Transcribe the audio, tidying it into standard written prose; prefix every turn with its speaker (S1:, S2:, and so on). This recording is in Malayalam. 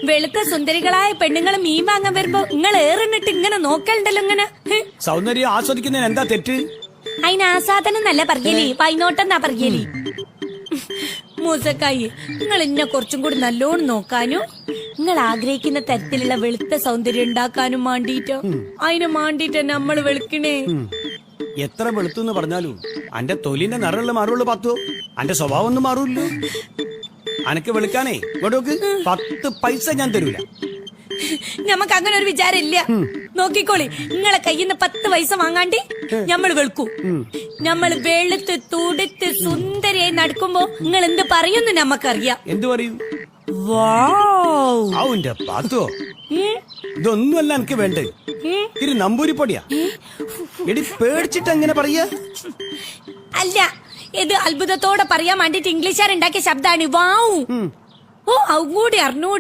S1: വെളുത്ത സുന്ദരികളായ പെണ്ണുങ്ങള് മീൻ വാങ്ങാൻ വരുമ്പോ നിങ്ങൾ ഏറിനിട്ട് ഇങ്ങനെ നോക്കലുണ്ടല്ലോ ഇങ്ങനെ.
S2: സൗന്ദര്യം ആസ്വദിക്കുന്നതിന് എന്താ തെറ്റ്?
S1: അതിന് ആസാദനം എന്നല്ല പറയലേ, വൈനോട്ടെന്നാ പറയലേ. മൂസക്കായി, നിങ്ങൾ എന്നെ കുറച്ചും കൂടി നല്ലോണം നോക്കാനും നിങ്ങൾ ആഗ്രഹിക്കുന്ന തരത്തിലുള്ള വെളുത്ത സൗന്ദര്യം ഉണ്ടാക്കാനും മാണ്ടിട്ടോ, അതിന് മാണ്ടിട്ട് നമ്മള് വെളുക്കണേ.
S2: എത്ര വെളുത്തു പറഞ്ഞാലും അന്റെ തൊലിന്റെ നിറമുള്ള മാറുള്ളൂ പത്തോ, അന്റെ സ്വഭാവം ഒന്നും മാറൂല്ലോ. അനക്ക് വെളുക്കാനേ ഇങ്ങോട്ടോക്ക് 10 പൈസ ഞാൻ തരൂല.
S1: ഞമ്മക്ക് അങ്ങനെ ഒരു വിചാരം ഇല്ല. നോക്കിക്കോളി, നിങ്ങളെ കയ്യിൽ നിന്ന് 10 പൈസ വാങ്ങാണ്ടി ഞമ്മള് വെളുക്കൂ. ഞമ്മള് വെളുത്ത് തുടുത്ത് സുന്ദരിയായി നടക്കുമ്പോ നിങ്ങൾ എന്ത് പറയുന്നു നമ്മക്കറിയാം.
S2: എന്ത് പറയൂ?
S1: വാവ്,
S2: ന്റെ പാത്തോ, ഇതൊന്നുമല്ല എനിക്ക് വേണ്ടേ. ഇത് നമ്പൂരിപ്പൊടിയാ. എടി പേടിച്ചിട്ട് എങ്ങനെ പറയാ?
S1: അല്ല, ഇത് അത്ഭുതത്തോടെ പറയാൻ വേണ്ടിട്ട് ഇംഗ്ലീഷുകാർ ഉണ്ടാക്കിയ ശബ്ദാണ് വാവു. ഓ, അതും കൂടി അറിഞ്ഞൂടെ?